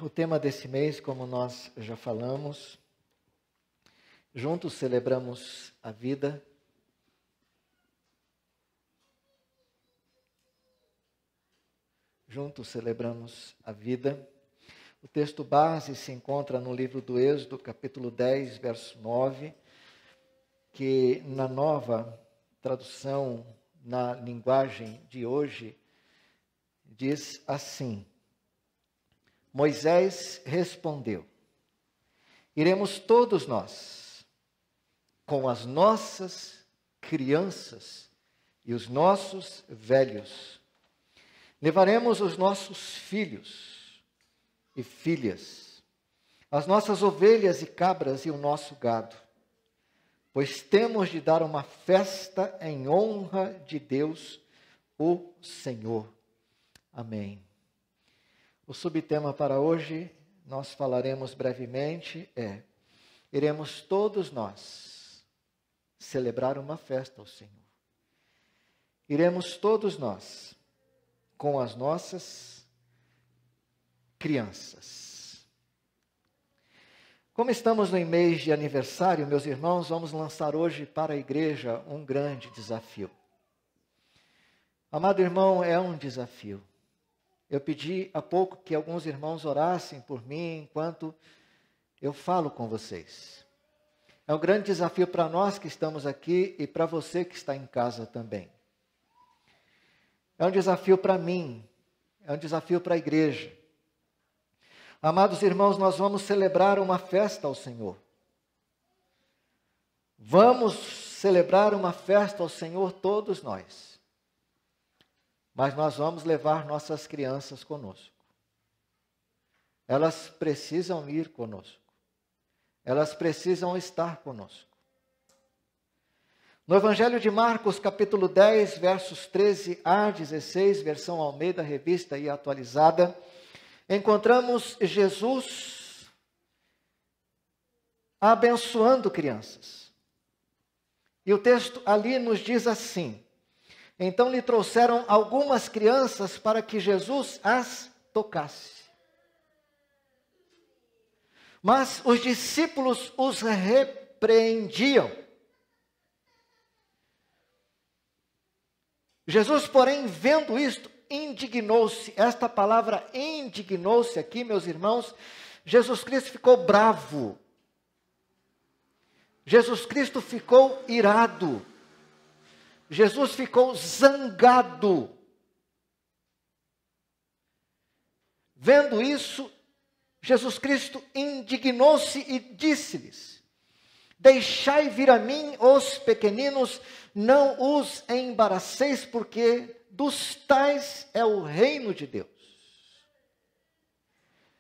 O tema desse mês, como nós já falamos, juntos celebramos a vida. Juntos celebramos a vida. O texto base se encontra no livro do Êxodo, capítulo 10, verso 9, que na nova tradução, na linguagem de hoje, diz assim: Moisés respondeu: iremos todos nós, com as nossas crianças e os nossos velhos. Levaremos os nossos filhos e filhas, as nossas ovelhas e cabras e o nosso gado, pois temos de dar uma festa em honra de Deus, o Senhor. Amém. O subtema para hoje, nós falaremos brevemente, iremos todos nós celebrar uma festa ao Senhor. Iremos todos nós com as nossas crianças. Como estamos no mês de aniversário, meus irmãos, vamos lançar hoje para a igreja um grande desafio. Amado irmão, é um desafio. Eu pedi há pouco que alguns irmãos orassem por mim enquanto eu falo com vocês. É um grande desafio para nós que estamos aqui e para você que está em casa também. É um desafio para mim, é um desafio para a igreja. Amados irmãos, nós vamos celebrar uma festa ao Senhor. Vamos celebrar uma festa ao Senhor todos nós. Mas nós vamos levar nossas crianças conosco. Elas precisam ir conosco. Elas precisam estar conosco. No Evangelho de Marcos, capítulo 10, versos 13 a 16, versão Almeida, revista e atualizada, encontramos Jesus abençoando crianças. E o texto ali nos diz assim: então lhe trouxeram algumas crianças para que Jesus as tocasse. Mas os discípulos os repreendiam. Jesus, porém, vendo isto, indignou-se. Esta palavra indignou-se aqui, meus irmãos, Jesus Cristo ficou bravo. Jesus Cristo ficou irado. Jesus ficou zangado. Vendo isso, Jesus Cristo indignou-se e disse-lhes: deixai vir a mim os pequeninos, não os embaraceis, porque dos tais é o reino de Deus.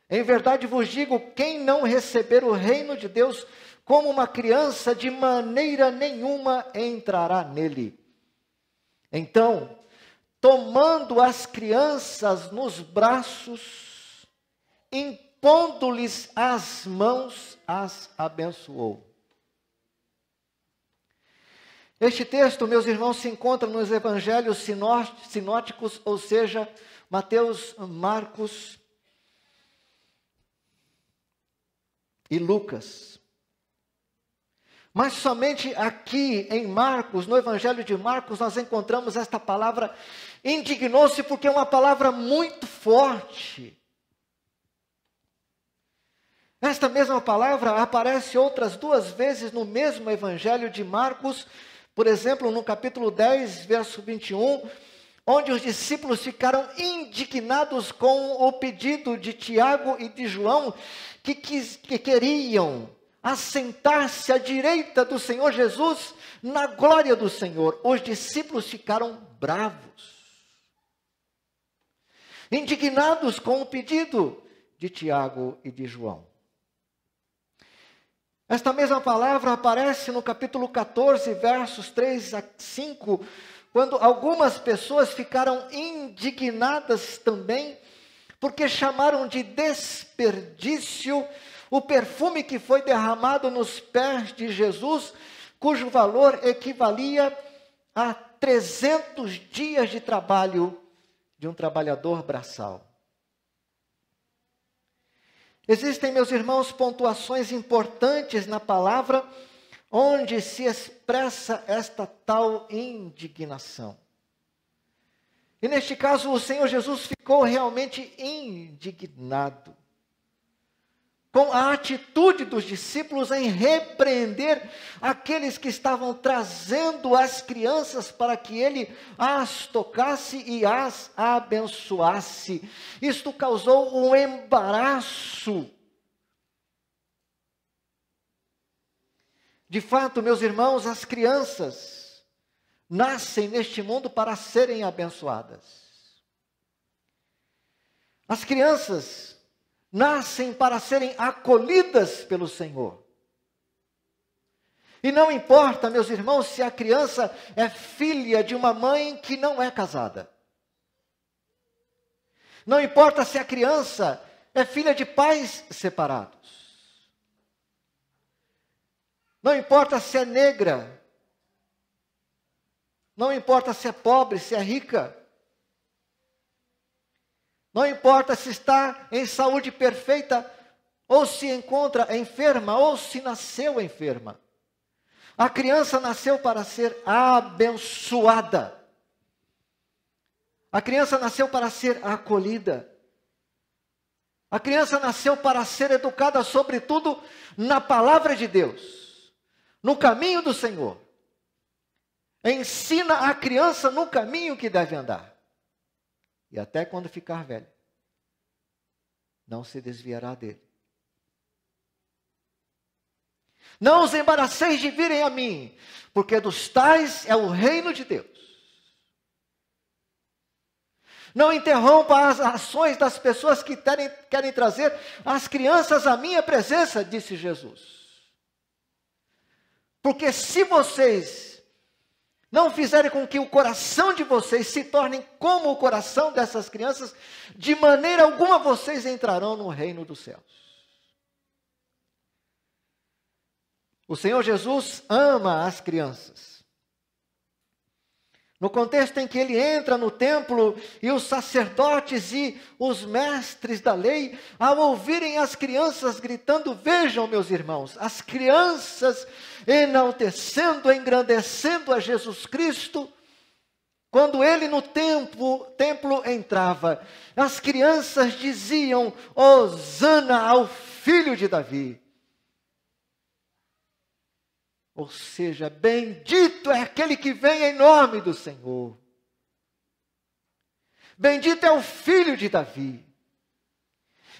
Em verdade vos digo, quem não receber o reino de Deus como uma criança, de maneira nenhuma entrará nele. Então, tomando as crianças nos braços, impondo-lhes as mãos, as abençoou. Este texto, meus irmãos, se encontra nos evangelhos sinóticos, ou seja, Mateus, Marcos e Lucas. Mas somente aqui em Marcos, no Evangelho de Marcos, nós encontramos esta palavra indignou-se, porque é uma palavra muito forte. Esta mesma palavra aparece outras duas vezes no mesmo Evangelho de Marcos, por exemplo, no capítulo 10, verso 21, onde os discípulos ficaram indignados com o pedido de Tiago e de João, que queriam assentar-se à direita do Senhor Jesus, na glória do Senhor. Os discípulos ficaram bravos, indignados com o pedido de Tiago e de João. Esta mesma palavra aparece no capítulo 14, versos 3 a 5, quando algumas pessoas ficaram indignadas também, porque chamaram de desperdício o perfume que foi derramado nos pés de Jesus, cujo valor equivalia a 300 dias de trabalho de um trabalhador braçal. Existem, meus irmãos, pontuações importantes na palavra onde se expressa esta tal indignação. E neste caso, o Senhor Jesus ficou realmente indignado com a atitude dos discípulos em repreender aqueles que estavam trazendo as crianças para que ele as tocasse e as abençoasse. Isto causou um embaraço. De fato, meus irmãos, as crianças nascem neste mundo para serem abençoadas. As crianças nascem para serem acolhidas pelo Senhor. E não importa, meus irmãos, se a criança é filha de uma mãe que não é casada. Não importa se a criança é filha de pais separados. Não importa se é negra. Não importa se é pobre, se é rica. Não importa se está em saúde perfeita, ou se encontra enferma, ou se nasceu enferma. A criança nasceu para ser abençoada. A criança nasceu para ser acolhida. A criança nasceu para ser educada, sobretudo, na palavra de Deus, no caminho do Senhor. Ensina a criança no caminho que deve andar. E até quando ficar velho, não se desviará dele. Não os embaraceis de virem a mim, porque dos tais é o reino de Deus. Não interrompa as ações das pessoas que querem trazer as crianças à minha presença, disse Jesus. Porque se vocês não fizerem com que o coração de vocês se torne como o coração dessas crianças, de maneira alguma vocês entrarão no reino dos céus. O Senhor Jesus ama as crianças. No contexto em que ele entra no templo e os sacerdotes e os mestres da lei, ao ouvirem as crianças gritando, vejam, meus irmãos, as crianças enaltecendo, engrandecendo a Jesus Cristo, quando ele no templo entrava, as crianças diziam, Hosana ao filho de Davi. Ou seja, bendito é aquele que vem em nome do Senhor. Bendito é o filho de Davi.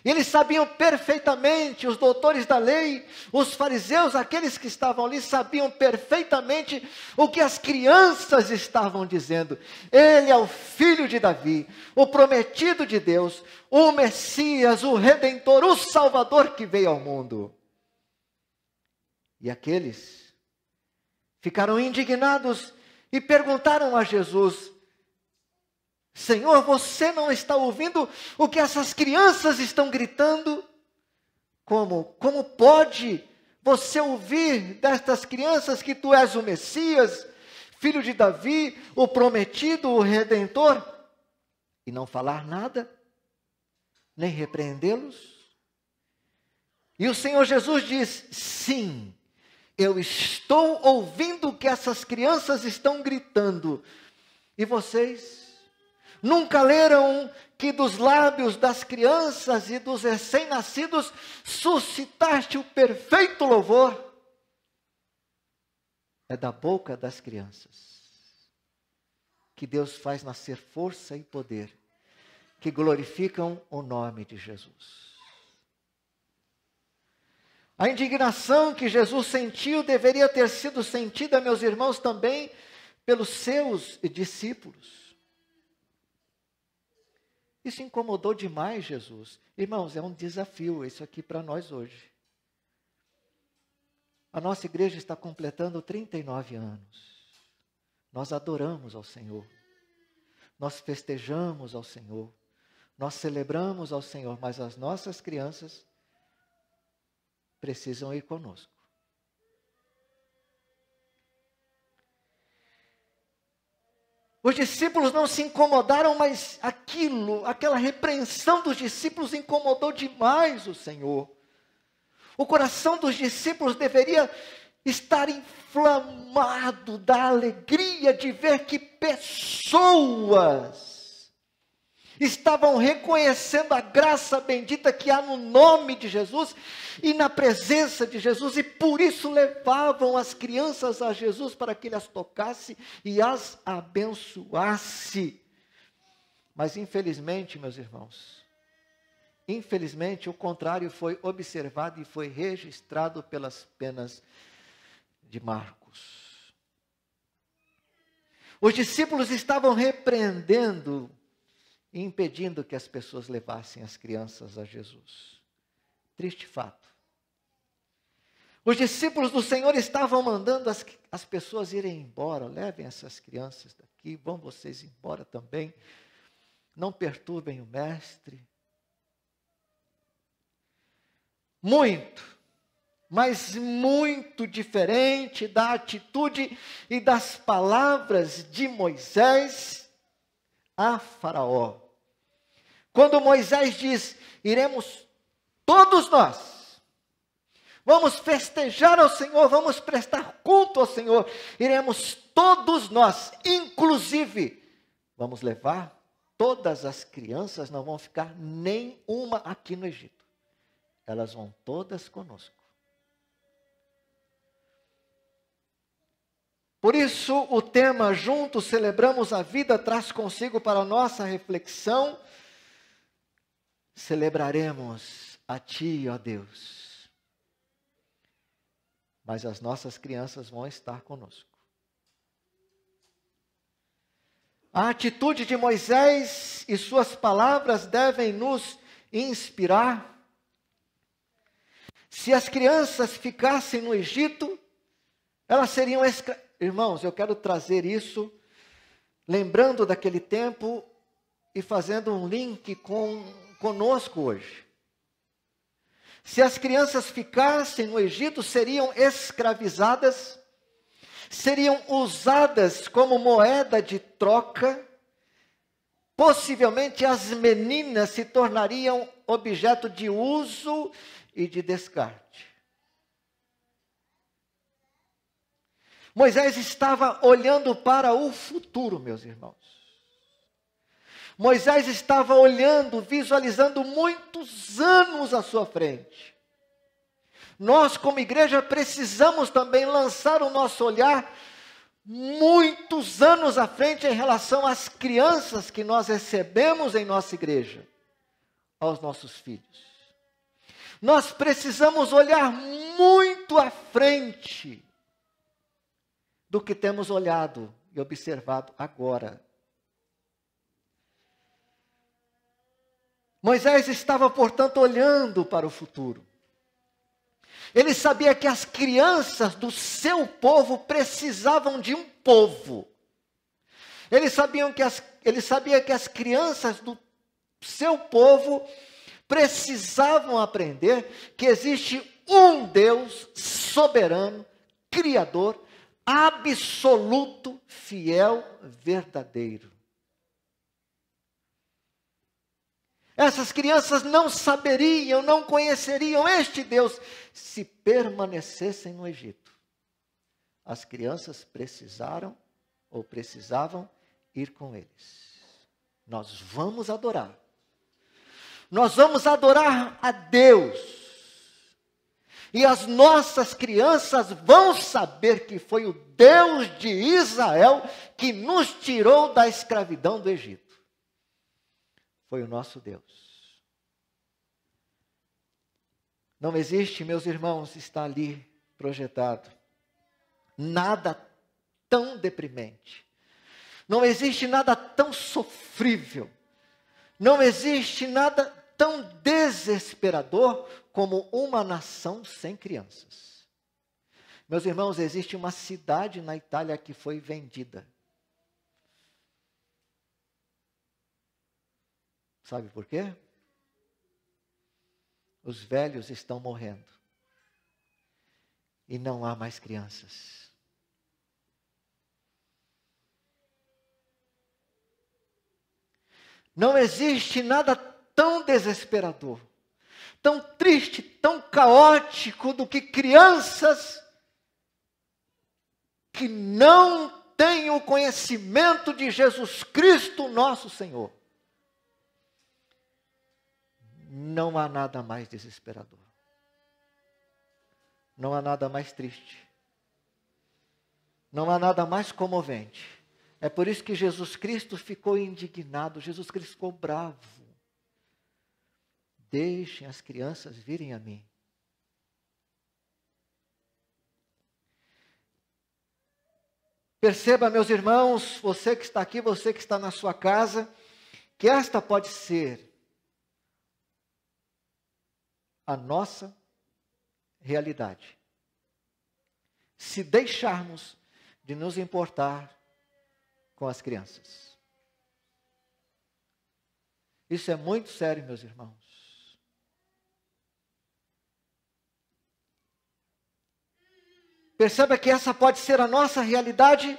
Eles sabiam perfeitamente, os doutores da lei, os fariseus, aqueles que estavam ali, sabiam perfeitamente o que as crianças estavam dizendo. Ele é o filho de Davi, o prometido de Deus, o Messias, o Redentor, o Salvador que veio ao mundo. E aqueles ficaram indignados e perguntaram a Jesus, Senhor, você não está ouvindo o que essas crianças estão gritando? Como pode você ouvir destas crianças que tu és o Messias, filho de Davi, o prometido, o Redentor, e não falar nada, nem repreendê-los? E o Senhor Jesus diz, sim, eu estou ouvindo o que essas crianças estão gritando. E vocês nunca leram que dos lábios das crianças e dos recém-nascidos suscitaste o perfeito louvor? É da boca das crianças que Deus faz nascer força e poder, que glorificam o nome de Jesus. A indignação que Jesus sentiu deveria ter sido sentida, meus irmãos, também pelos seus discípulos. Isso incomodou demais Jesus. Irmãos, é um desafio isso aqui para nós hoje. A nossa igreja está completando 39 anos. Nós adoramos ao Senhor. Nós festejamos ao Senhor. Nós celebramos ao Senhor, mas as nossas crianças precisam ir conosco. Os discípulos não se incomodaram, mas aquela repreensão dos discípulos incomodou demais o Senhor. O coração dos discípulos deveria estar inflamado da alegria de ver que pessoas estavam reconhecendo a graça bendita que há no nome de Jesus e na presença de Jesus, e por isso levavam as crianças a Jesus para que ele as tocasse e as abençoasse. Mas infelizmente, meus irmãos, infelizmente o contrário foi observado e foi registrado pelas penas de Marcos. Os discípulos estavam repreendendo e impedindo que as pessoas levassem as crianças a Jesus. Triste fato. Os discípulos do Senhor estavam mandando as pessoas irem embora. Levem essas crianças daqui, vão vocês embora também. Não perturbem o mestre. Muito, mas muito diferente da atitude e das palavras de Moisés a Faraó. Quando Moisés diz: iremos todos nós, vamos festejar ao Senhor, vamos prestar culto ao Senhor, iremos todos nós, inclusive, vamos levar todas as crianças, não vão ficar nem uma aqui no Egito, elas vão todas conosco. Por isso, o tema Juntos Celebramos a Vida traz consigo para a nossa reflexão: celebraremos a Ti, ó Deus, mas as nossas crianças vão estar conosco. A atitude de Moisés e suas palavras devem nos inspirar. Se as crianças ficassem no Egito, elas seriam escravas. Irmãos, eu quero trazer isso, lembrando daquele tempo e fazendo um link conosco hoje. Se as crianças ficassem no Egito, seriam escravizadas, seriam usadas como moeda de troca, possivelmente as meninas se tornariam objeto de uso e de descarte. Moisés estava olhando para o futuro, meus irmãos. Moisés estava olhando, visualizando muitos anos à sua frente. Nós, como igreja, precisamos também lançar o nosso olhar muitos anos à frente em relação às crianças que nós recebemos em nossa igreja, aos nossos filhos. Nós precisamos olhar muito à frente do que temos olhado e observado agora. Moisés estava, portanto, olhando para o futuro. Ele sabia que as crianças do seu povo precisavam de um povo. Ele sabia que as crianças do seu povo precisavam aprender que existe um Deus soberano, criador, absoluto, fiel, verdadeiro. Essas crianças não saberiam, não conheceriam este Deus se permanecessem no Egito. As crianças precisavam ir com eles. Nós vamos adorar. Nós vamos adorar a Deus. E as nossas crianças vão saber que foi o Deus de Israel que nos tirou da escravidão do Egito. Foi o nosso Deus. Não existe, meus irmãos, está ali projetado, nada tão deprimente. Não existe nada tão sofrível. Não existe nada tão desesperador como uma nação sem crianças. Meus irmãos, existe uma cidade na Itália que foi vendida. Sabe por quê? Os velhos estão morrendo. E não há mais crianças. Não existe nada tão desesperador, tão triste, tão caótico do que crianças que não têm o conhecimento de Jesus Cristo, nosso Senhor. Não há nada mais desesperador. Não há nada mais triste. Não há nada mais comovente. É por isso que Jesus Cristo ficou indignado, Jesus Cristo ficou bravo. Deixem as crianças virem a mim. Perceba, meus irmãos, você que está aqui, você que está na sua casa, que esta pode ser a nossa realidade. Se deixarmos de nos importar com as crianças. Isso é muito sério, meus irmãos. Perceba que essa pode ser a nossa realidade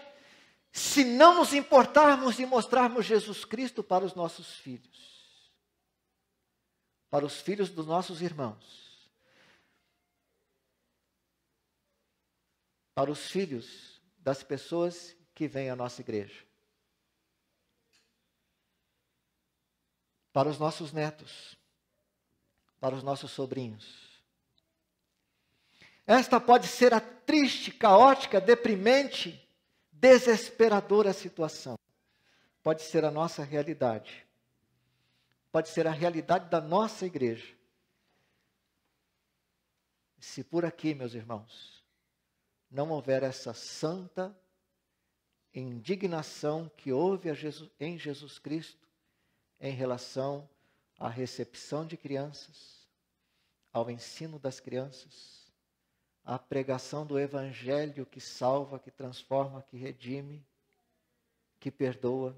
se não nos importarmos de mostrarmos Jesus Cristo para os nossos filhos. Para os filhos dos nossos irmãos. Para os filhos das pessoas que vêm à nossa igreja. Para os nossos netos. Para os nossos sobrinhos. Esta pode ser a triste, caótica, deprimente, desesperadora situação. Pode ser a nossa realidade. Pode ser a realidade da nossa igreja. Se por aqui, meus irmãos, não houver essa santa indignação que houve em Jesus Cristo em relação à recepção de crianças, ao ensino das crianças, à pregação do Evangelho que salva, que transforma, que redime, que perdoa,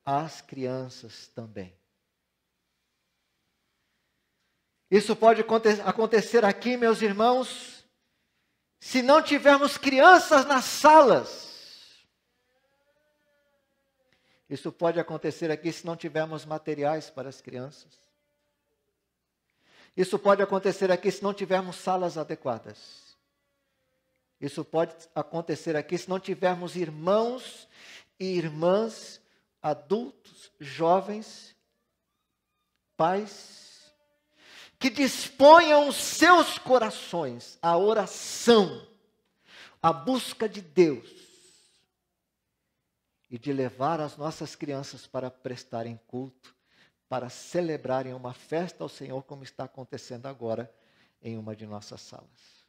as crianças também. Isso pode acontecer aqui, meus irmãos, se não tivermos crianças nas salas. Isso pode acontecer aqui se não tivermos materiais para as crianças. Isso pode acontecer aqui se não tivermos salas adequadas. Isso pode acontecer aqui se não tivermos irmãos e irmãs, adultos, jovens, pais, que disponham os seus corações à oração, à busca de Deus e de levar as nossas crianças para prestarem culto, para celebrarem uma festa ao Senhor, como está acontecendo agora em uma de nossas salas.